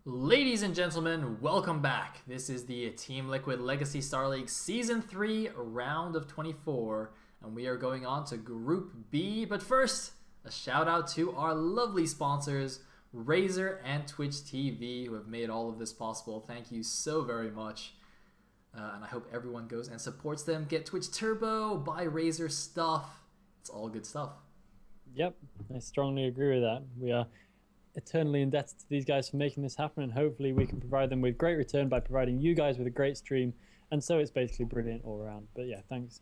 Ladies and gentlemen, welcome back. This is the Team Liquid Legacy Star League Season 3, round of 24, and we are going on to Group B. But first, a shout out to our lovely sponsors, Razer and Twitch TV, who have made all of this possible. Thank you so very much. And I hope everyone goes and supports them. Get Twitch Turbo, buy Razer stuff. It's all good stuff. Yep, I strongly agree with that. We are eternally indebted to these guys for making this happen, and hopefully we can provide them with great return by providing you guys with a great stream. And so it's basically brilliant all around. But yeah,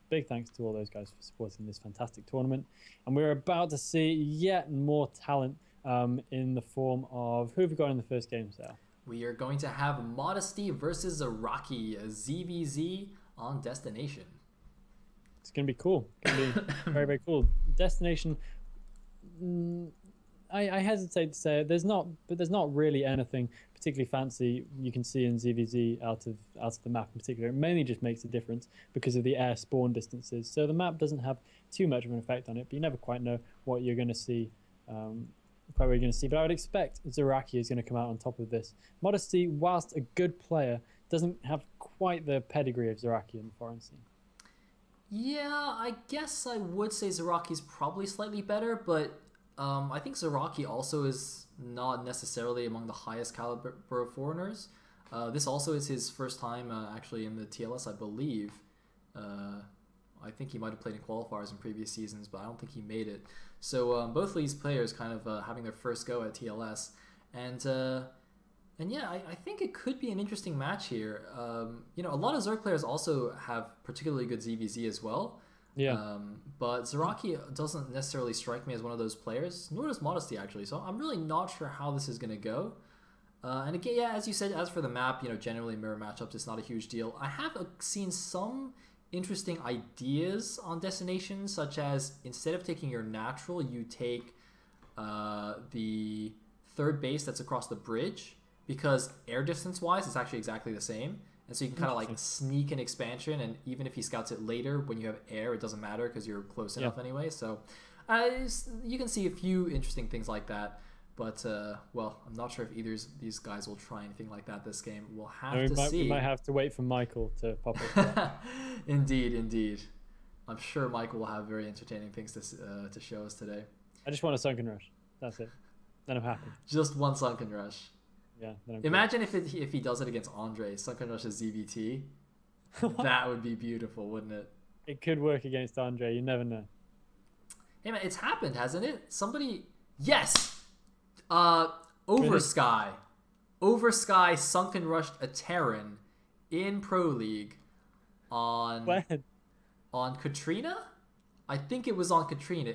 big thanks to all those guys for supporting this fantastic tournament. And we're about to see yet more talent in the form of, who have we got in the first game, Sal? We are going to have Modesty versus Zaraki, a ZVZ on Destination. It's going to be cool. It's going to be very, very cool. Destination, I hesitate to say it. There's not really anything particularly fancy you can see in ZVZ out of the map in particular. It mainly just makes a difference because of the air spawn distances. So the map doesn't have too much of an effect on it, but you never quite know what you're going to see. But I would expect Zaraki is going to come out on top of this. Modesty, whilst a good player, doesn't have quite the pedigree of Zaraki in the foreign scene. Yeah, I guess I would say Zaraki's probably slightly better, but I think Zaraki also is not necessarily among the highest caliber of foreigners. This also is his first time actually in the TLS, I believe. I think he might have played in qualifiers in previous seasons, but I don't think he made it. So both of these players kind of having their first go at TLS. And yeah, I think it could be an interesting match here. You know, a lot of Zerg players also have particularly good ZVZ as well. Yeah. But Zaraki doesn't necessarily strike me as one of those players, nor does Modesty actually. So I'm really not sure how this is going to go. And again, yeah, as you said, as for the map, you know, generally mirror matchups, it's not a huge deal. I have seen some interesting ideas on destinations, such as instead of taking your natural, you take the third base that's across the bridge, because air distance wise, it's actually exactly the same. And so you can kind of like sneak an expansion, and even if he scouts it later, when you have air, it doesn't matter because you're close enough anyway. So you can see a few interesting things like that. But, well, I'm not sure if either of these guys will try anything like that this game. We'll have to see. We might have to wait for Michael to pop up. Indeed, indeed. I'm sure Michael will have very entertaining things to show us today. I just want a Sunken Rush. That's it. Then I'm happy. Just one Sunken Rush. Yeah. Imagine if he does it against Andre, Sunken Rush is ZVT. That would be beautiful, wouldn't it? It could work against Andre. You never know. Hey man, it's happened, hasn't it? Somebody, yes. Oversky Sunken Rushed a Terran in Pro League on Katrina. I think it was on Katrina.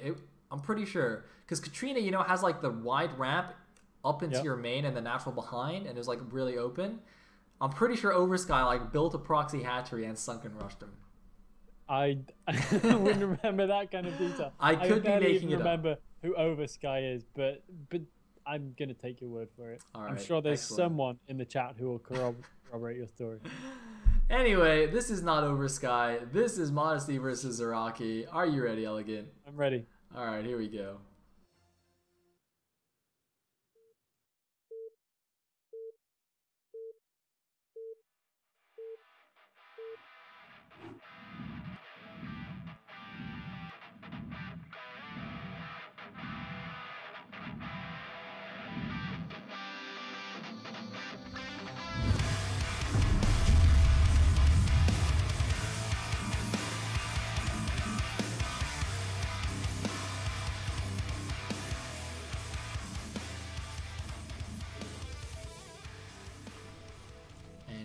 I'm pretty sure, because Katrina, you know, has like the wide ramp up into your main and the natural behind, and it was like really open. I'm pretty sure Oversky like built a proxy hatchery and Sunken Rushed him. I wouldn't remember that kind of detail. I could be making it up. Remember who Oversky is, but I'm gonna take your word for it. All right, I'm sure there's excellent. someone in the chat who will corroborate your story. Anyway, this is not Oversky. This is Modesty versus Zaraki. Are you ready, Elegant? I'm ready. All right, here we go.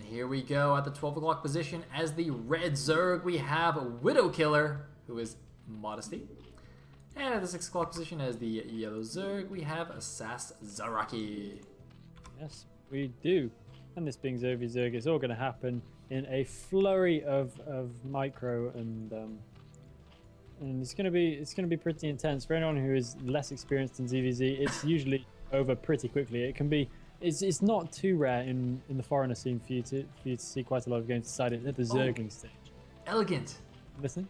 Here we go at the 12 o'clock position. As the red Zerg, we have Widow Killer, who is Modesty. And at the 6 o'clock position, as the yellow Zerg, we have Assas Zaraki. Yes, we do. And this being Zerg v Zerg, it's all going to happen in a flurry of micro, and it's going to be pretty intense. For anyone who is less experienced in ZVZ, it's usually over pretty quickly. It can be. It's not too rare in the foreigner scene for you to see quite a lot of games decided at the Zergling stage. Elegant. Listen.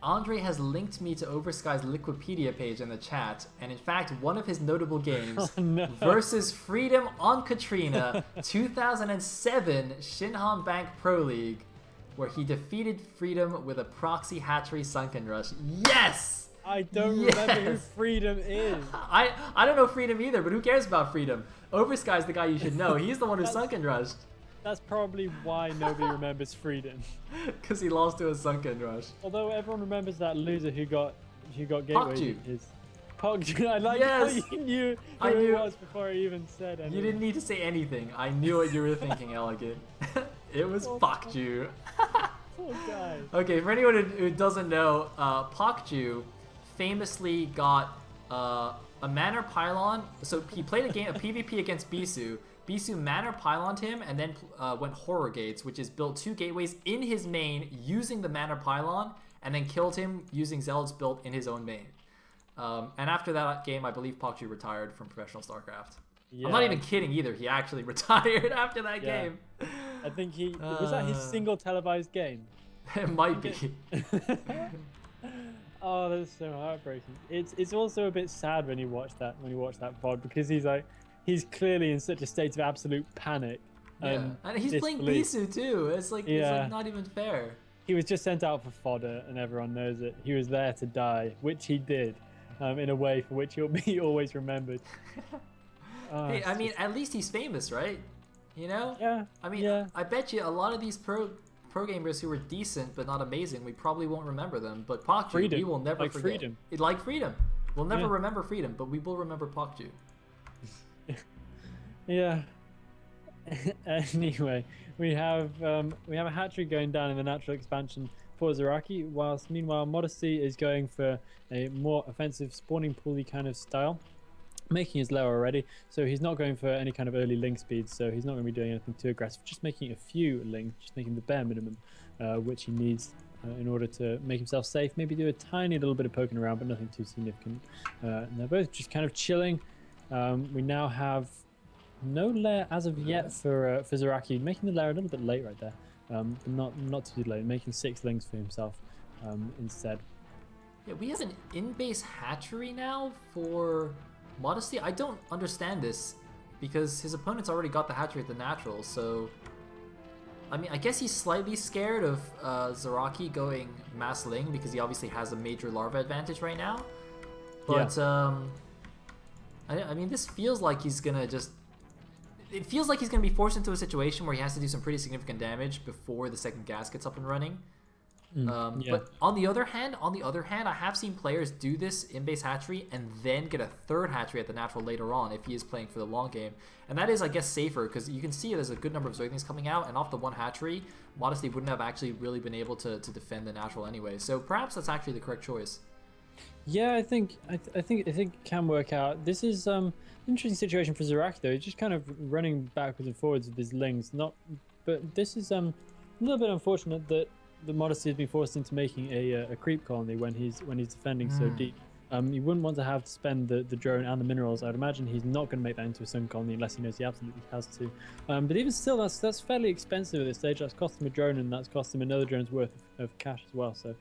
Andre has linked me to Oversky's Liquipedia page in the chat, and in fact, one of his notable games versus Freedom on Katrina 2007 Shinhan Bank Pro League, where he defeated Freedom with a proxy hatchery sunken rush. Yes! I don't remember who Freedom is. I don't know Freedom either, but who cares about Freedom? Oversky's the guy you should know. He's the one who sunken rushed. That's probably why nobody remembers Freedom. Because he lost to a sunken rush. Although everyone remembers that loser who got gateway. Pogju. I like how you knew who it was before I even said anything. You didn't need to say anything. I knew what you were thinking, Elegant. It was Pogju. Poor guy. Okay, for anyone who doesn't know, Pogju famously got a Manor Pylon. So he played a PvP against Bisu. Bisu Manor Pyloned him and then went Horror Gates, which is built 2 gateways in his main using the Manor Pylon, and then killed him using Zealot's built in his own main. And after that game, I believe Pogju retired from professional StarCraft. Yeah. I'm not even kidding either. He actually retired after that game. I think was that his single televised game? It might be. Oh, that's so heartbreaking. It's also a bit sad when you watch that VOD, because he's clearly in such a state of absolute panic. Yeah, and he's playing Bisu too. It's like not even fair. He was just sent out for fodder, and everyone knows it. He was there to die, which he did, in a way for which he'll be always remembered. Hey, I mean, at least he's famous, right? You know? Yeah. I mean, I bet you a lot of these pro gamers who were decent but not amazing, we probably won't remember them. But Pogju, we will never forget. Freedom. Like Freedom. We'll never remember Freedom, but we will remember Pogju. Yeah. Anyway, we have a hatchery going down in the natural expansion for Zaraki, whilst meanwhile Modesty is going for a more offensive spawning pooly kind of style, making his lower already, so he's not going for any kind of early link speed, so he's not going to be doing anything too aggressive, just making a few links, just making the bare minimum which he needs in order to make himself safe, maybe do a tiny little bit of poking around, but nothing too significant. And they're both just kind of chilling. We now have no lair as of yet for Zaraki, making the lair a little bit late right there, but not too late, making 6 links for himself instead. Yeah, we have an in-base hatchery now for Modesty. I don't understand this, because his opponent's already got the hatchery at the natural, so I mean, I guess he's slightly scared of Zaraki going Mass Ling, because he obviously has a major larva advantage right now. But I mean, this feels like he's gonna it feels like he's gonna be forced into a situation where he has to do some pretty significant damage before the second gas gets up and running. But on the other hand, I have seen players do this in-base hatchery and then get a third hatchery at the natural later on if he is playing for the long game. And that is, I guess, safer, because you can see there's a good number of Zoidlings coming out, and off the one hatchery, Modesty wouldn't have actually really been able to defend the natural anyway. So perhaps that's actually the correct choice. Yeah, I think it can work out. This is an interesting situation for Zaraki though. He's just kind of running backwards and forwards with his lings. But this is a little bit unfortunate that the Modesty has been forced into making a creep colony when he's defending so deep. You wouldn't want to have to spend the drone and the minerals. I'd imagine he's not going to make that into a sun colony unless he knows he absolutely has to. But even still, that's fairly expensive at this stage. That's cost him a drone, and that's cost him another drone's worth of cash as well. So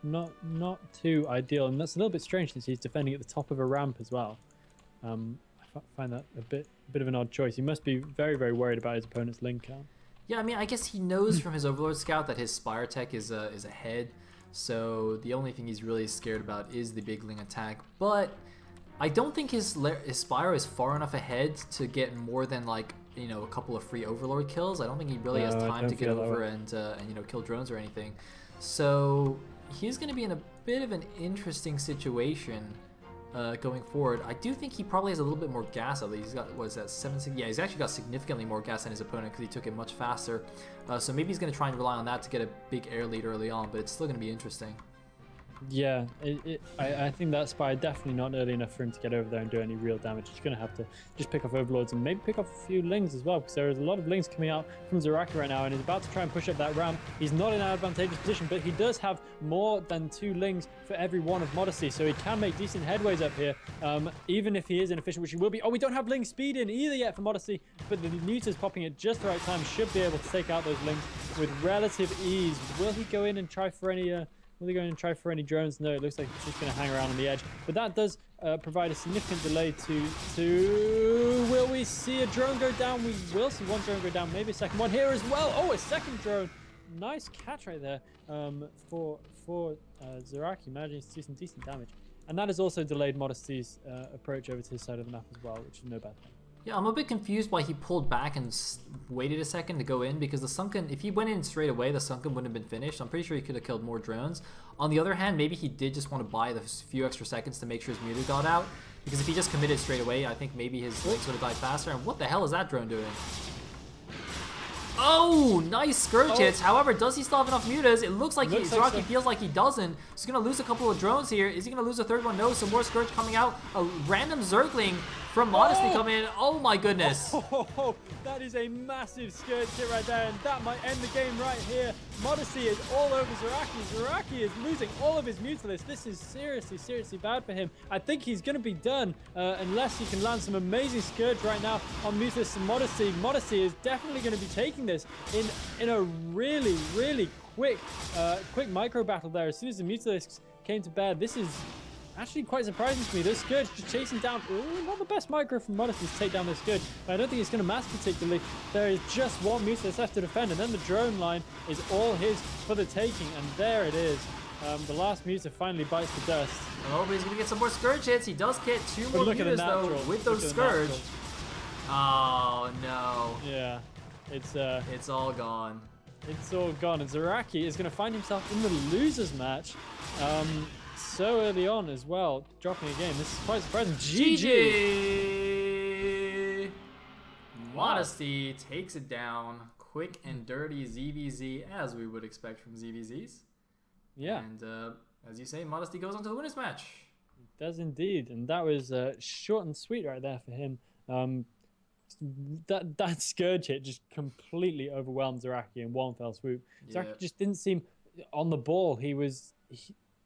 not too ideal, and that's a little bit strange since he's defending at the top of a ramp as well. I find that a bit of an odd choice. He must be very, very worried about his opponent's link count. Yeah, I mean, I guess he knows from his Overlord Scout that his Spire Tech is ahead, so the only thing he's really scared about is the big Ling attack. But I don't think his Spire is far enough ahead to get more than, like, you know, a couple of free Overlord kills. I don't think he really has time to get over and you know, kill drones or anything. So he's going to be in a bit of an interesting situation going forward. I do think he probably has a little bit more gas at least. He's got, what is that, 7? Yeah, he's actually got significantly more gas than his opponent because he took it much faster. So maybe he's going to try and rely on that to get a big air lead early on, but it's still going to be interesting. Yeah, I think that Spire definitely not early enough for him to get over there and do any real damage. He's going to have to just pick off Overlords and maybe pick off a few Lings as well, because there is a lot of Lings coming out from Zaraki right now, and he's about to try and push up that ramp. He's not in an advantageous position, but he does have more than 2 Lings for every one of Modesty, so he can make decent headways up here, even if he is inefficient, which he will be. Oh, we don't have Ling speed in either yet for Modesty, but the neuters popping at just the right time should be able to take out those Lings with relative ease. Will he go in and try for any Will they go and try for any drones? No, it looks like it's just going to hang around on the edge. But that does provide a significant delay to... Will we see a drone go down? We will see one drone go down, maybe a second one here as well. Oh, a second drone. Nice catch right there for Zaraki, managing to do some decent damage. And that has also delayed Modesty's approach over to his side of the map as well, which is no bad thing. Yeah, I'm a bit confused why he pulled back and waited a second to go in, because the Sunken, if he went in straight away, the Sunken wouldn't have been finished. I'm pretty sure he could have killed more drones. On the other hand, maybe he did just want to buy the few extra seconds to make sure his muted got out, because if he just committed straight away, I think maybe his legs would have died faster. And what the hell is that drone doing? Oh, nice Scourge hits. However, does he still have enough mutas? It looks like Zaraki feels like he doesn't. He's going to lose a couple of drones here. Is he going to lose a third one? No, some more Scourge coming out. A random Zergling from Modesty coming in. Oh my goodness. That is a massive Scourge hit right there, and that might end the game right here. Modesty is all over Zaraki. Zaraki is losing all of his Mutalisks. This is seriously, seriously bad for him. I think he's going to be done unless he can land some amazing Scourge right now on Mutalisks and Modesty. Modesty is definitely going to be taking this in a really, really quick micro battle there. As soon as the Mutalisks came to bear, this is actually quite surprising to me. This Scourge just chasing down. Ooh, not the best micro from Modesty to take down this Scourge, but I don't think it's going to matter particularly. There is just one Mutalisk left to defend, and then the drone line is all his for the taking, and there it is. The last Muta finally bites the dust. Oh, but he's going to get some more Scourge hits. He does get 2 more Mutas though with those Scourge. Oh no. Yeah. It's all gone. It's all gone, and Zaraki is going to find himself in the losers match so early on as well, dropping a game. This is quite surprising. GG! Modesty takes it down. Quick and dirty ZVZ, as we would expect from ZVZs. Yeah. And as you say, Modesty goes on to the winners match. It does indeed, and that was short and sweet right there for him. That Scourge hit just completely overwhelmed Zaraki in one fell swoop. Zaraki just didn't seem on the ball.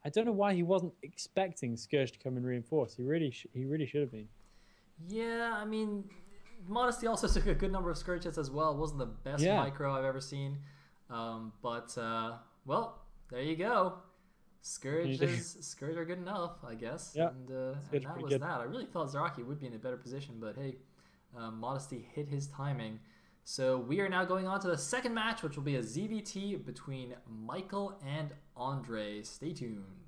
I don't know why he wasn't expecting Scourge to come and reinforce. He really should have been. Yeah, I mean, Modesty also took a good number of Scourge hits as well. It wasn't the best micro I've ever seen. Well, there you go. Scourge are good enough, I guess. Yeah, and that was that. I really thought Zaraki would be in a better position, but hey, Modesty hit his timing. So we are now going on to the second match, which will be a ZVT between Michael and Andre. Stay tuned.